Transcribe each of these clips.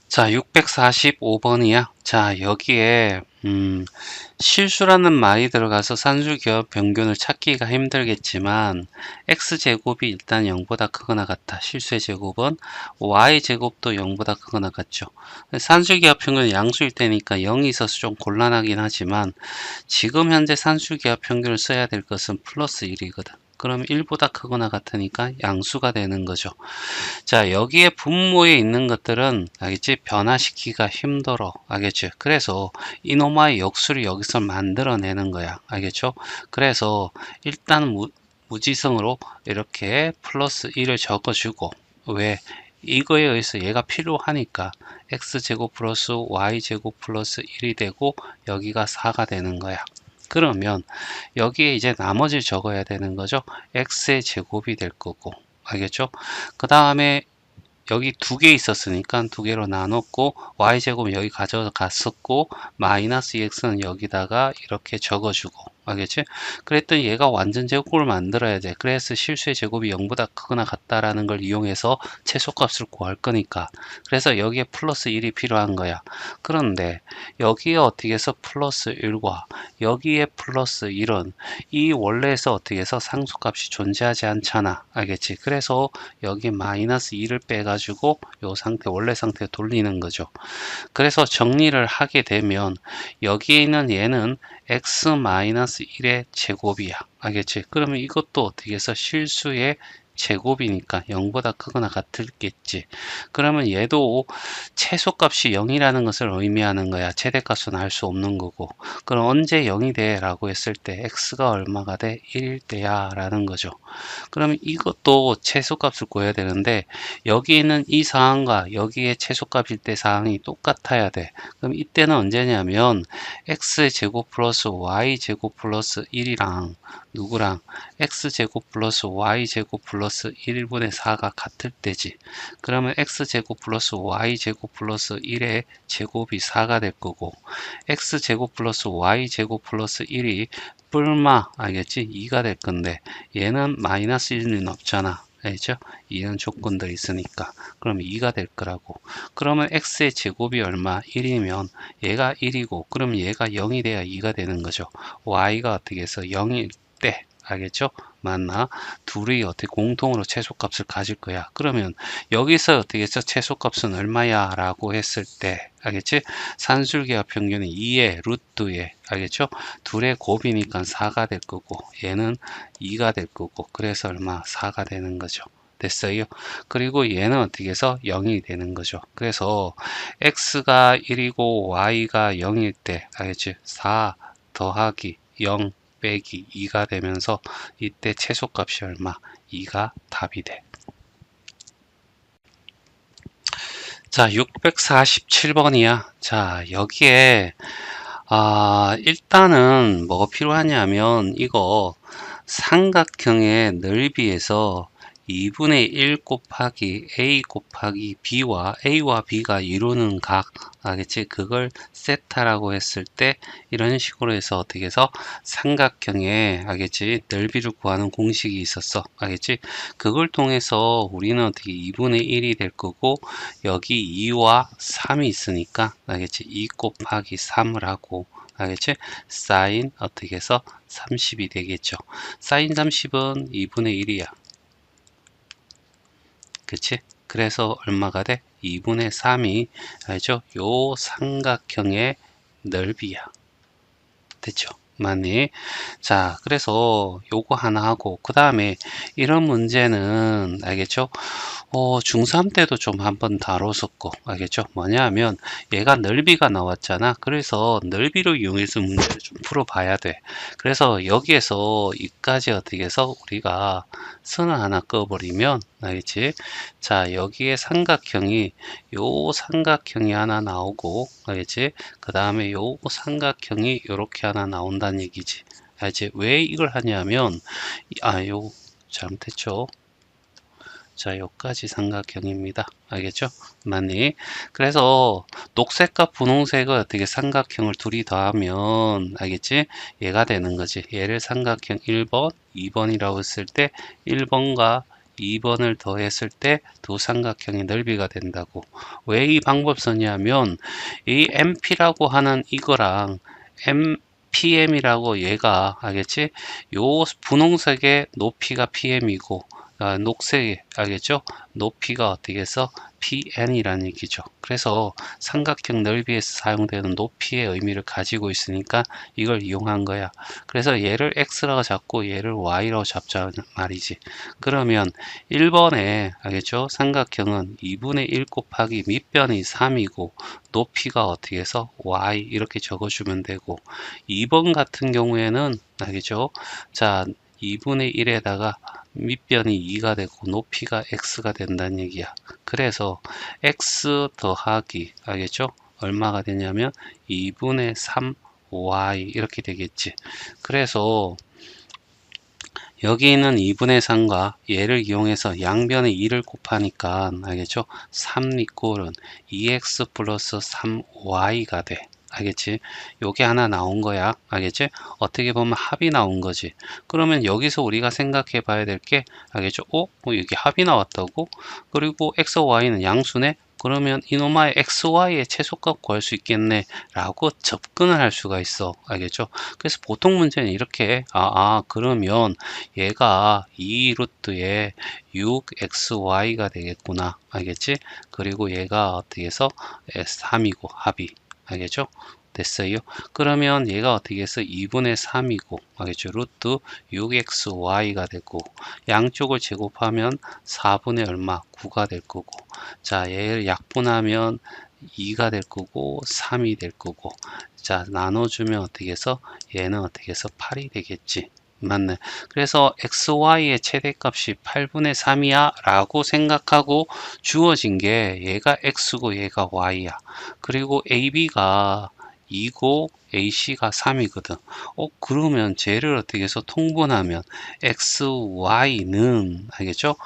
자, 645번이야. 자, 여기에 실수라는 말이 들어가서 산술기업 평균을 찾기가 힘들겠지만 x제곱이 일단 0보다 크거나 같다. 실수의 제곱은 y제곱도 0보다 크거나 같죠. 산술기업 평균은 양수일 때니까 0이 있어서 좀 곤란하긴 하지만 지금 현재 산술기업 평균을 써야 될 것은 플러스 1이거든. 그럼 1보다 크거나 같으니까 양수가 되는 거죠. 자, 여기에 분모에 있는 것들은 알겠지? 변화시키기가 힘들어. 알겠지? 그래서 이노마의 역수를 여기서 만들어내는 거야. 알겠죠? 그래서 일단 무지성으로 이렇게 플러스 1을 적어주고, 왜? 이거에 의해서 얘가 필요하니까 x제곱 플러스 y제곱 플러스 1이 되고 여기가 4가 되는 거야. 그러면 여기에 이제 나머지를 적어야 되는 거죠. x의 제곱이 될 거고, 알겠죠? 그 다음에 여기 두 개 있었으니까 두 개로 나눴고 y제곱은 여기 가져갔었고 마이너스 2x는 여기다가 이렇게 적어주고 알겠지? 그랬더니 얘가 완전 제곱을 만들어야 돼. 그래서 실수의 제곱이 0보다 크거나 같다라는 걸 이용해서 최소값을 구할 거니까. 그래서 여기에 플러스 1이 필요한 거야. 그런데 여기에 어떻게 해서 플러스 1과 여기에 플러스 1은 이 원래에서 어떻게 해서 상수값이 존재하지 않잖아. 알겠지? 그래서 여기 마이너스 2를 빼가지고 요 상태, 원래 상태 돌리는 거죠. 그래서 정리를 하게 되면 여기에 있는 얘는 x-1의 제곱이야. 알겠지? 그러면 이것도 어떻게 해서 실수의 제곱이니까 0보다 크거나 같을겠지. 그러면 얘도 최소값이 0이라는 것을 의미하는 거야. 최대값은 알 수 없는 거고. 그럼 언제 0이 돼? 라고 했을 때 x가 얼마가 돼? 1일 때야 라는 거죠. 그러면 이것도 최소값을 구해야 되는데 여기 있는 이 상황과 여기에 최소값일 때 상황이 똑같아야 돼. 그럼 이때는 언제냐면 x제곱 플러스 y제곱 플러스 1이랑 누구랑 x제곱 플러스 y제곱 플러스 1분의 4가 같을 때지. 그러면 x제곱 플러스 y제곱 플러스 1의 제곱이 4가 될 거고 x제곱 플러스 y제곱 플러스 1이 뿔마 알겠지? 2가 될 건데 얘는 마이너스 1은 없잖아. 알죠? 이런 조건들이 있으니까 그럼 2가 될 거라고. 그러면 x의 제곱이 얼마? 1이면 얘가 1이고 그럼 얘가 0이 돼야 2가 되는 거죠. y가 어떻게 해서 0일 때 알겠죠? 맞나? 둘이 어떻게 공통으로 최소값을 가질 거야. 그러면 여기서 어떻게 해서 최소값은 얼마야? 라고 했을 때 알겠지? 산술기와 평균은 2의 루트에 알겠죠? 둘의 곱이니까 4가 될 거고 얘는 2가 될 거고 그래서 얼마? 4가 되는 거죠. 됐어요. 그리고 얘는 어떻게 해서 0이 되는 거죠. 그래서 x가 1이고 y가 0일 때 알겠지? 4 더하기 0 빼기 2가 되면서 이때 최소값이 얼마? 2가 답이 돼. 자, 647번이야. 자, 여기에 일단은 뭐가 필요하냐면 이거 삼각형의 넓이에서 2분의 1 곱하기 a 곱하기 b와 a와 b가 이루는 각 알겠지? 그걸 세타라고 했을 때 이런 식으로 해서 어떻게 해서 삼각형의 알겠지? 넓이를 구하는 공식이 있었어. 알겠지? 그걸 통해서 우리는 어떻게 2분의 1이 될 거고 여기 2와 3이 있으니까 알겠지? 2 곱하기 3을 하고 알겠지? 사인 어떻게 해서 30이 되겠죠. 사인 30은 2분의 1이야. 그치? 그래서 얼마가 돼? 2분의 3이 알죠? 요 삼각형의 넓이야. 됐죠? 맞니? 자, 그래서 요거 하나 하고 그 다음에 이런 문제는 알겠죠? 중3 때도 좀 한번 다뤘었고 알겠죠? 뭐냐면 얘가 넓이가 나왔잖아. 그래서 넓이를 이용해서 문제를 좀 풀어봐야 돼. 그래서 여기에서 이까지 어떻게 해서 우리가 선을 하나 그어버리면 알겠지? 자, 여기에 삼각형이 요 삼각형이 하나 나오고 알겠지? 그 다음에 요 삼각형이 요렇게 하나 나온다는 얘기지. 알지? 왜 이걸 하냐면 요 잘못했죠. 자, 여기까지 삼각형입니다. 알겠죠? 맞니? 그래서 녹색과 분홍색을 어떻게 삼각형을 둘이 더하면 알겠지? 얘가 되는 거지. 얘를 삼각형 1번, 2번이라고 했을 때 1번과 2번을 더했을 때 두 삼각형의 넓이가 된다고. 왜 이 방법 썼냐면 이 MP라고 하는 이거랑 PM이라고 얘가 알겠지? 요 분홍색의 높이가 PM이고 녹색의 알겠죠? 높이가 어떻게 해서 PN이라는 얘기죠. 그래서 삼각형 넓이에서 사용되는 높이의 의미를 가지고 있으니까 이걸 이용한 거야. 그래서 얘를 X라고 잡고 얘를 Y라고 잡자 말이지. 그러면 1번에 알겠죠? 삼각형은 2분의 1 곱하기 밑변이 3이고 높이가 어떻게 해서 Y 이렇게 적어주면 되고 2번 같은 경우에는 알겠죠? 자, 2분의 1에다가 밑변이 2가 되고 높이가 x가 된다는 얘기야. 그래서 x 더하기 알겠죠? 얼마가 되냐면 2분의 3y 이렇게 되겠지. 그래서 여기 있는 2분의 3과 얘를 이용해서 양변에 2를 곱하니까 알겠죠? 3리꼴은 2x 플러스 3y가 돼. 알겠지? 요게 하나 나온 거야. 알겠지? 어떻게 보면 합이 나온 거지. 그러면 여기서 우리가 생각해 봐야 될 게 알겠죠? 뭐 여기 합이 나왔다고? 그리고 x, y는 양수네? 그러면 이놈의 xy의 최소값 구할 수 있겠네 라고 접근을 할 수가 있어. 알겠죠? 그래서 보통 문제는 이렇게 그러면 얘가 2루트에 6xy가 되겠구나. 알겠지? 그리고 얘가 어떻게 해서 3이고 합이 알겠죠? 됐어요. 그러면 얘가 어떻게 해서 2분의 3이고 알겠죠? 루트 6xy가 되고 양쪽을 제곱하면 4분의 얼마? 9가 될 거고 자 얘를 약분하면 2가 될 거고 3이 될 거고 자 나눠주면 어떻게 해서 얘는 어떻게 해서 8이 되겠지. 맞네. 그래서 xy의 최대값이 8분의 3이야 라고 생각하고 주어진 게 얘가 x고 얘가 y야. 그리고 ab가 2고 AC가 3이거든. 그러면 쟤를 어떻게 해서 통분하면 XY는 알겠죠?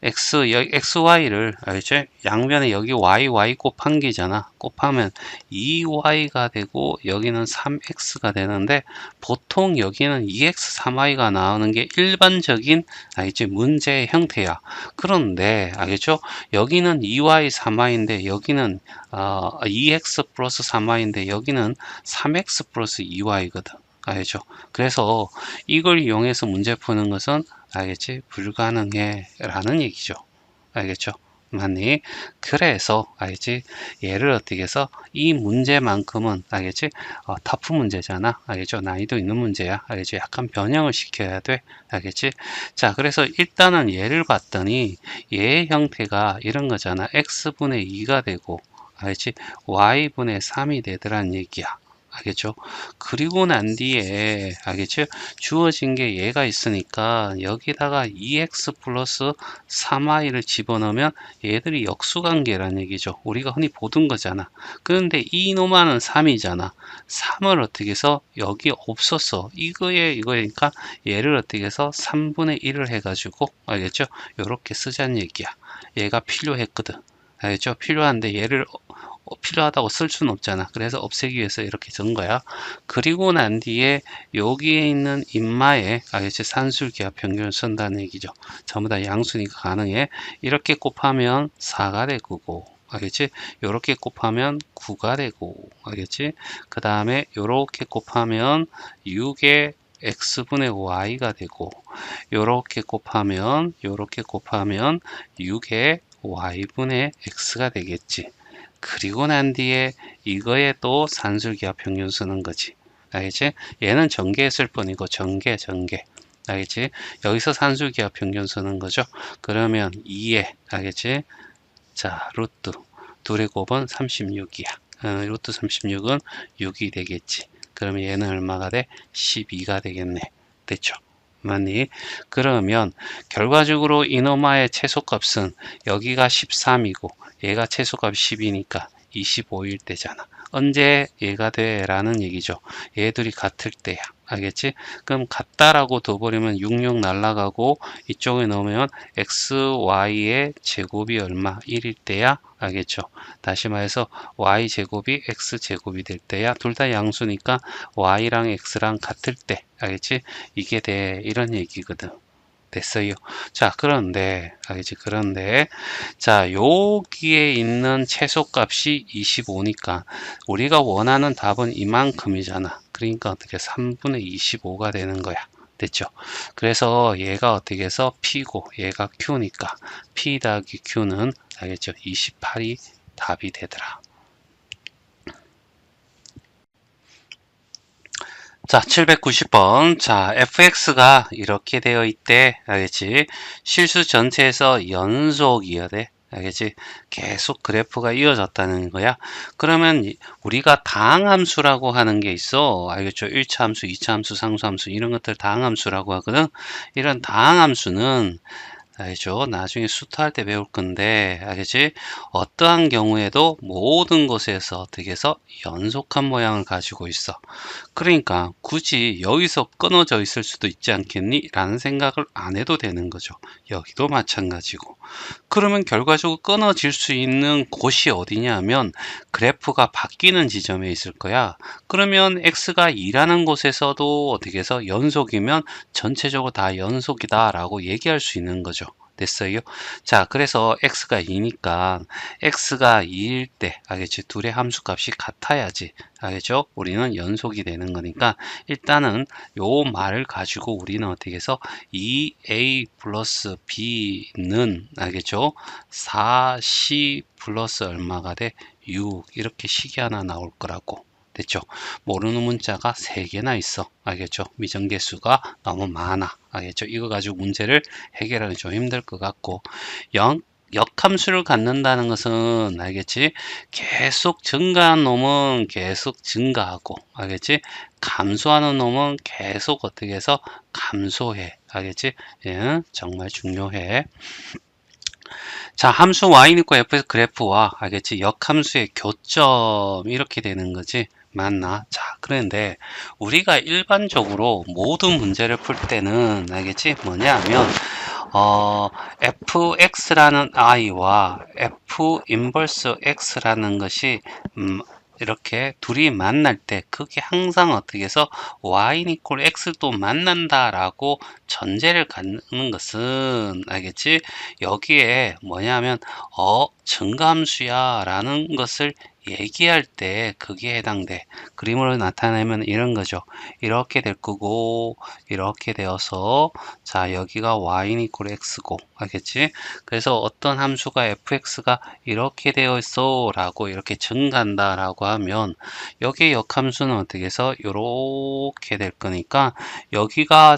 XY를 알겠죠? 양변에 여기 YY 곱한 게잖아. 곱하면 2Y가 되고 여기는 3X가 되는데 보통 여기는 2X 3Y가 나오는 게 일반적인 알겠지? 문제의 형태야. 그런데 알겠죠? 여기는 2Y 3Y인데 여기는 2x 플러스 3y인데 여기는 3x 플러스 2y거든. 알겠죠? 그래서 이걸 이용해서 문제 푸는 것은 알겠지? 불가능해 라는 얘기죠. 알겠죠? 맞니? 그래서 알겠지? 얘를 어떻게 해서 이 문제만큼은 알겠지? 터프 문제잖아. 알겠죠? 난이도 있는 문제야. 알겠지? 약간 변형을 시켜야 돼. 알겠지? 자, 그래서 일단은 얘를 봤더니 얘의 형태가 이런 거잖아. x분의 2가 되고 알겠지? y분의 3이 되더란 얘기야. 알겠죠? 그리고 난 뒤에 알겠죠? 주어진 게 얘가 있으니까 여기다가 2x 플러스 3y를 집어넣으면 얘들이 역수관계라는 얘기죠. 우리가 흔히 보던 거잖아. 그런데 이 놈아는 3이잖아. 3을 어떻게 해서 여기 없었어. 이거니까 얘를 어떻게 해서 3분의 1을 해가지고 알겠죠? 요렇게 쓰자는 얘기야. 얘가 필요했거든. 알겠죠? 필요한데 얘를 필요하다고 쓸 수는 없잖아. 그래서 없애기 위해서 이렇게 전 거야. 그리고 난 뒤에 여기에 있는 인마에 알겠지? 산술기하 평균을 쓴다는 얘기죠. 전부 다 양수니까 가능해. 이렇게 곱하면 4가 될 거고 알겠지? 요렇게 곱하면 9가 되고 알겠지? 그 다음에 요렇게 곱하면 6의 x분의 y가 되고 요렇게 곱하면 6의 y분의 x가 되겠지. 그리고 난 뒤에 이거에 또 산술기하 평균 쓰는 거지. 알겠지? 얘는 전개했을 뿐이고 전개. 알겠지? 여기서 산술기하 평균 쓰는 거죠. 그러면 2에 알겠지? 자, 루트 둘의 곱은 36이야. 루트 36은 6이 되겠지. 그러면 얘는 얼마가 돼? 12가 되겠네. 됐죠? 맞니? 그러면 결과적으로 이노마의 최소값은 여기가 13이고 얘가 최소값 10이니까 25일 때잖아. 언제 얘가 돼? 라는 얘기죠. 얘들이 같을 때야. 알겠지? 그럼 같다라고 둬버리면 66 날라가고 이쪽에 넣으면 xy의 제곱이 얼마? 1일 때야. 알겠죠? 다시 말해서 y 제곱이 x 제곱이 될 때야. 둘 다 양수니까 y랑 x랑 같을 때. 알겠지? 이게 돼. 이런 얘기거든. 됐어요. 자, 그런데, 알겠지? 그런데, 자, 여기에 있는 최소값이 25니까, 우리가 원하는 답은 이만큼이잖아. 그러니까 어떻게 3분의 25가 되는 거야. 됐죠? 그래서 얘가 어떻게 해서 P고, 얘가 Q니까, P 더하기 Q는, 알겠죠? 28이 답이 되더라. 자, 790번. 자, fx가 이렇게 되어 있대. 알겠지? 실수 전체에서 연속이어야 돼. 알겠지? 계속 그래프가 이어졌다는 거야. 그러면 우리가 다항함수라고 하는 게 있어. 알겠죠? 1차 함수, 2차 함수, 상수함수 이런 것들 다항함수라고 하거든. 이런 다항함수는 알죠? 나중에 수투할 때 배울 건데, 알겠지? 어떠한 경우에도 모든 곳에서 어떻게 해서 연속한 모양을 가지고 있어. 그러니까 굳이 여기서 끊어져 있을 수도 있지 않겠니? 라는 생각을 안 해도 되는 거죠. 여기도 마찬가지고. 그러면 결과적으로 끊어질 수 있는 곳이 어디냐 하면 그래프가 바뀌는 지점에 있을 거야. 그러면 x가 2라는 곳에서도 어떻게 해서 연속이면 전체적으로 다 연속이다 라고 얘기할 수 있는 거죠. 됐어요? 자, 그래서 x가 2니까 x가 2일 때 알겠지? 둘의 함수값이 같아야지. 알겠죠? 우리는 연속이 되는 거니까 일단은 요 말을 가지고 우리는 어떻게 해서 2a 플러스 b는 알겠죠? 4c 플러스 얼마가 돼? 6 이렇게 식이 하나 나올 거라고. 됐죠? 모르는 문자가 3개나 있어. 알겠죠? 미정계수가 너무 많아. 알겠죠? 이거 가지고 문제를 해결하기 좀 힘들 것 같고 역함수를 갖는다는 것은 알겠지? 계속 증가한 놈은 계속 증가하고 알겠지? 감소하는 놈은 계속 어떻게 해서 감소해. 알겠지? 예, 정말 중요해. 자, 함수 y는 있고 f의 그래프와 알겠지? 역함수의 교점 이렇게 되는 거지. 맞나? 자, 그런데 우리가 일반적으로 모든 문제를 풀 때는 알겠지? 뭐냐 하면 fx라는 i와 f 인버스 x라는 것이 이렇게 둘이 만날 때 그게 항상 어떻게 해서 y는 equal x도 만난다라고 전제를 갖는 것은 알겠지? 여기에 뭐냐면 증가함수야 라는 것을 얘기할 때 그게 해당돼. 그림으로 나타내면 이런 거죠. 이렇게 될 거고 이렇게 되어서 자 여기가 y는 equal x고 알겠지? 그래서 어떤 함수가 fx가 이렇게 되어 있어 라고 이렇게 증가한다 라고 하면 여기의 역함수는 어떻게 해서 이렇게 될 거니까 여기가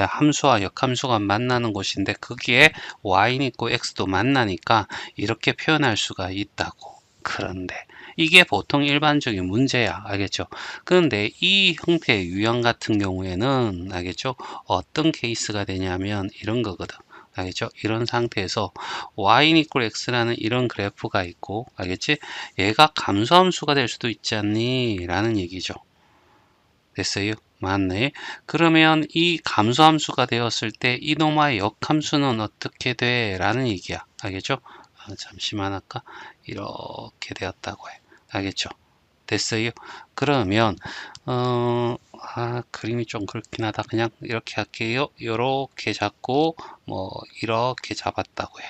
함수와 역함수가 만나는 곳인데 거기에 y는 있고 x도 만나니까 이렇게 표현할 수가 있다고. 그런데 이게 보통 일반적인 문제야. 알겠죠? 그런데 이 형태의 유형 같은 경우에는 알겠죠? 어떤 케이스가 되냐면 이런 거거든. 알겠죠? 이런 상태에서 y는 equal x라는 이런 그래프가 있고 알겠지? 얘가 감소함수가 될 수도 있지 않니? 라는 얘기죠. 됐어요? 맞네. 그러면 이 감소함수가 되었을 때 이놈의 역함수는 어떻게 돼? 라는 얘기야. 알겠죠? 잠시만 아까 이렇게 되었다고 해. 알겠죠? 됐어요? 그러면 그림이 좀 그렇긴 하다. 그냥 이렇게 할게요. 이렇게 잡고 뭐 이렇게 잡았다고 해.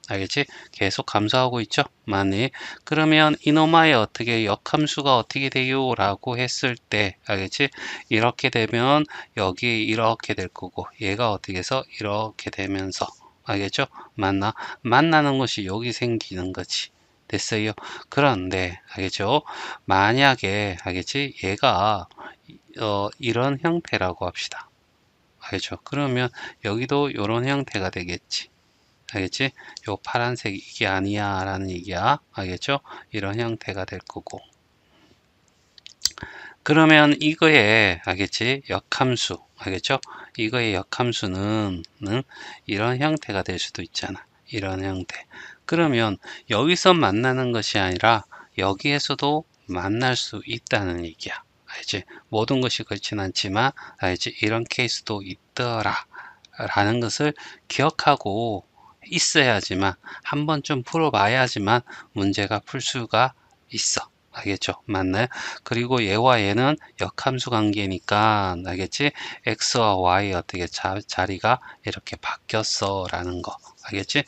알겠지? 계속 감소하고 있죠? 만약 그러면 이놈의 어떻게 역함수가 어떻게 돼요? 라고 했을 때 알겠지? 이렇게 되면 여기 이렇게 될 거고 얘가 어떻게 해서 이렇게 되면서 알겠죠? 만나는 것이 여기 생기는 거지. 됐어요? 그런데 알겠죠? 만약에 알겠지? 얘가 이런 형태라고 합시다. 알겠죠? 그러면 여기도 이런 형태가 되겠지. 알겠지? 요 파란색 이게 아니야 라는 얘기야. 알겠죠? 이런 형태가 될 거고. 그러면 이거의 알겠지? 역함수 알겠죠? 이거의 역함수는 이런 형태가 될 수도 있잖아. 이런 형태. 그러면 여기서 만나는 것이 아니라 여기에서도 만날 수 있다는 얘기야. 알지? 모든 것이 그렇진 않지만 알지? 이런 케이스도 있더라 라는 것을 기억하고 있어야지만 한 번쯤 풀어봐야지만 문제가 풀 수가 있어. 알겠죠? 맞나요? 그리고 얘와 얘는 역함수 관계니까 알겠지? x와 y 어떻게 자리가 이렇게 바뀌었어 라는 거 알겠지?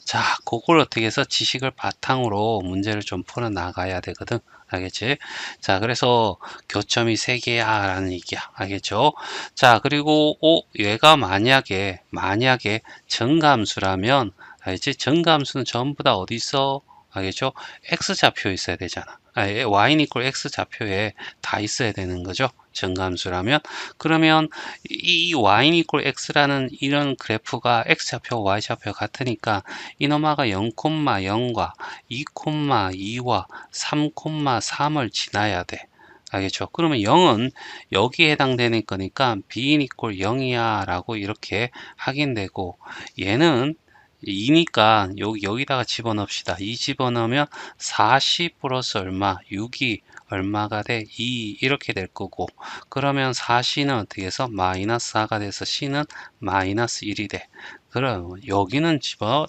자, 그걸 어떻게 해서 지식을 바탕으로 문제를 좀 풀어 나가야 되거든. 알겠지? 자, 그래서 교점이 3개야 라는 얘기야. 알겠죠? 자, 그리고 얘가 만약에 정감수라면 알겠지? 정감수는 전부 다 어디 있어? 알겠죠? x좌표에 있어야 되잖아. y는 equal x좌표에 다 있어야 되는 거죠. 정감수라면. 그러면 이 y는 equal x라는 이런 그래프가 x좌표, y좌표 같으니까 이노마가 0,0과 2,2와 3,3을 지나야 돼. 알겠죠? 그러면 0은 여기에 해당되는 거니까 b equal 0이야 라고 이렇게 확인되고 얘는 2니까 여기다가 집어넣읍시다. 2 집어넣으면 40 플러스 얼마? 6이 얼마가 돼? 2 이렇게 될 거고 그러면 4c는 어떻게 해서 마이너스 4가 돼서 c는 마이너스 1이 돼. 그럼 여기는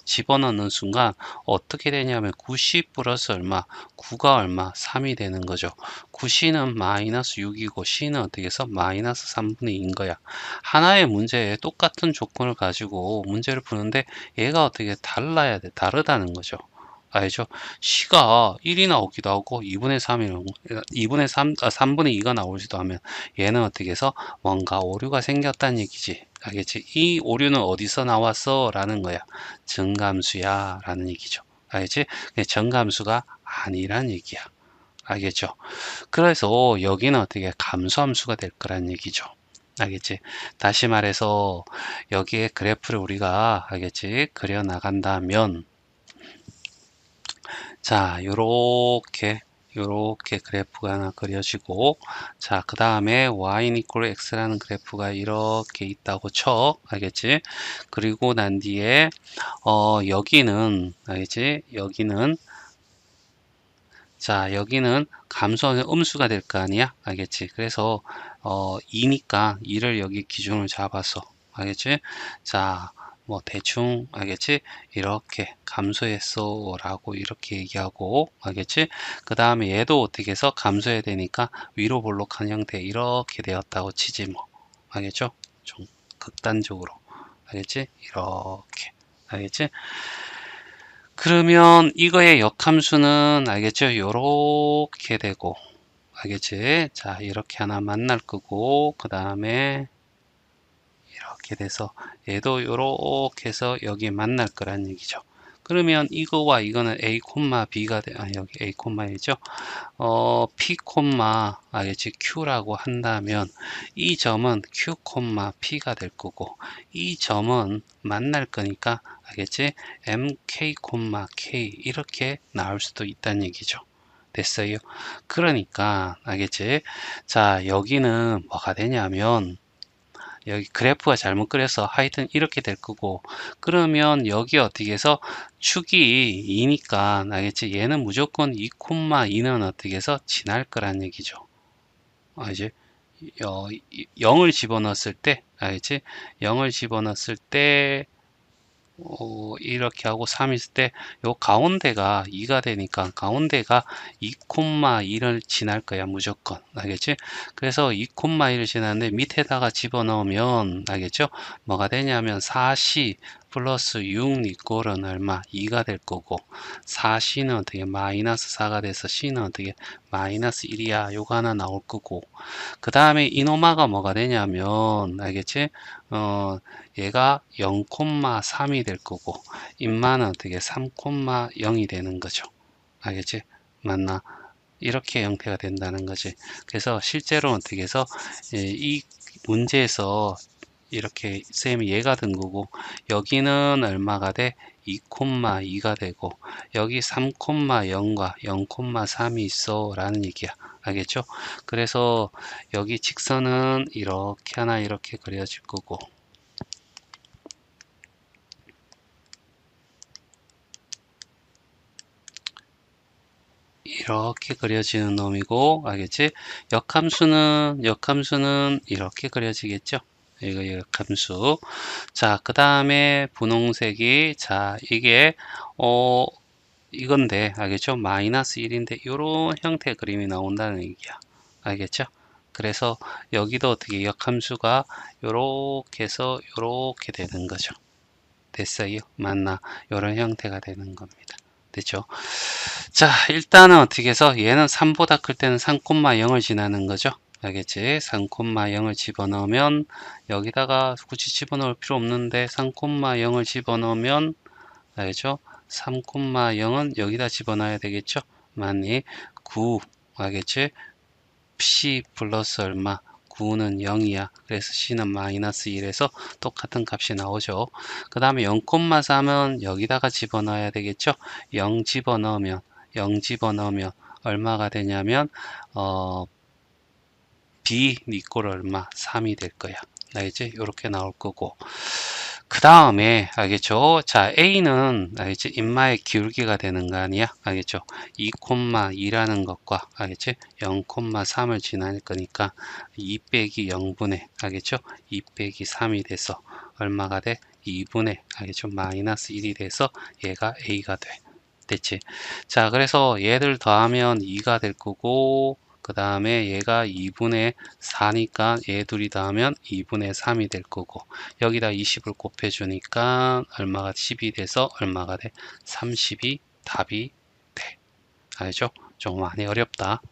집어넣는 순간 어떻게 되냐면 90 플러스 얼마? 9가 얼마? 3이 되는 거죠. 9c는 마이너스 6이고 c는 어떻게 해서 마이너스 3분의 2인 거야. 하나의 문제에 똑같은 조건을 가지고 문제를 푸는데 얘가 어떻게 달라야 돼? 다르다는 거죠. 알죠? C가 1이 나오기도 하고 2분의 3이 2분의 3, 3분의 2가 나오기도 하면 얘는 어떻게 해서 뭔가 오류가 생겼다는 얘기지. 알겠지? 이 오류는 어디서 나왔어? 라는 거야. 정감수야. 라는 얘기죠. 알겠지? 정감수가 아니란 얘기야. 알겠죠? 그래서 여기는 어떻게 감소함수가 될 거란 얘기죠. 알겠지? 다시 말해서 여기에 그래프를 우리가 알겠지? 그려 나간다면 자, 요렇게 그래프가 하나 그려지고 자, 그 다음에 y equal x라는 그래프가 이렇게 있다고 쳐. 알겠지? 그리고 난 뒤에 여기는 알겠지? 여기는 감소하는 음수가 될 거 아니야? 알겠지? 그래서 2니까 2를 여기 기준으로 잡아서 알겠지? 자, 뭐 대충 알겠지? 이렇게 감소했어 라고 이렇게 얘기하고 알겠지? 그 다음에 얘도 어떻게 해서 감소해야 되니까 위로 볼록한 형태 이렇게 되었다고 치지 뭐 알겠죠? 좀 극단적으로 알겠지? 이렇게 알겠지? 그러면 이거의 역함수는 알겠죠? 요렇게 되고 알겠지? 자, 이렇게 하나 만날 거고 그 다음에 이렇게 돼서 얘도 요렇게 해서 여기 만날 거란 얘기죠. 그러면 이거와 이거는 a, b가 여기 a, a죠. p, 알겠지? q라고 한다면 이 점은 q, p가 될 거고 이 점은 만날 거니까 알겠지? mk, k 이렇게 나올 수도 있다는 얘기죠. 됐어요? 그러니까 알겠지? 자, 여기는 뭐가 되냐면 여기 그래프가 잘못 그려서 하여튼 이렇게 될 거고 그러면 여기 어떻게 해서 축이 2니까 알겠지? 얘는 무조건 2,2는 어떻게 해서 지날 거란 얘기죠. 알지? 0을 집어넣었을 때 알겠지? 0을 집어넣었을 때 이렇게 하고 3 있을 때 요 가운데가 2가 되니까 가운데가 2,2를 지날 거야 무조건 알겠지? 그래서 2,2를 지나는데 밑에다가 집어넣으면 알겠죠? 뭐가 되냐면 4c 플러스 6 이꼴은 얼마? 2가 될 거고 4c는 어떻게 마이너스 4가 돼서 c는 어떻게 마이너스 1이야 요거 하나 나올 거고 그 다음에 이노마가 뭐가 되냐면 알겠지? 얘가 0,3이 될 거고 인마는 어떻게 3,0이 되는 거죠. 알겠지? 맞나? 이렇게 형태가 된다는 거지. 그래서 실제로 어떻게 해서 이 문제에서 이렇게 쌤이 얘가 든 거고 여기는 얼마가 돼? 2,2가 되고 여기 3,0과 0,3이 있어 라는 얘기야. 알겠죠? 그래서 여기 직선은 이렇게 하나 이렇게 그려질 거고 이렇게 그려지는 놈이고 알겠지? 역함수는 이렇게 그려지겠죠? 이거 역함수. 자, 그 다음에 분홍색이 자, 이게 이건데 알겠죠? 마이너스 1인데 이런 형태의 그림이 나온다는 얘기야. 알겠죠? 그래서 여기도 어떻게 역함수가 요렇게 해서 요렇게 되는 거죠. 됐어요? 맞나? 요런 형태가 되는 겁니다. 됐죠? 자, 일단은 어떻게 해서 얘는 3보다 클 때는 3,0을 지나는 거죠. 알겠지? 3,0을 집어넣으면 여기다가 굳이 집어넣을 필요 없는데 3,0을 집어넣으면 알겠죠? 3,0은 여기다 집어넣어야 되겠죠? 많이 9 알겠지? C 플러스 얼마? 9는 0이야. 그래서 C는 마이너스 1에서 똑같은 값이 나오죠. 그 다음에 0,3은 여기다가 집어넣어야 되겠죠? 0 집어넣으면 얼마가 되냐면 B 이꼴 얼마? 3이 될 거야. 알겠지? 이렇게 나올 거고. 그 다음에 알겠죠? 자, A는 알겠지? 인마의 기울기가 되는 거 아니야? 알겠죠? 2,2라는 것과 알겠지? 0,3을 지날 거니까 2 빼기 0분의 알겠죠? 2 빼기 3이 돼서 얼마가 돼? 2분의 알겠죠? 마이너스 1이 돼서 얘가 A가 돼. 됐지? 자, 그래서 얘들 더하면 2가 될 거고 그 다음에 얘가 2분의 4니까 얘 둘이 더하면 2분의 3이 될 거고 여기다 20을 곱해주니까 얼마가 10이 돼서 얼마가 돼? 30이 답이 돼. 알죠? 좀 많이 어렵다.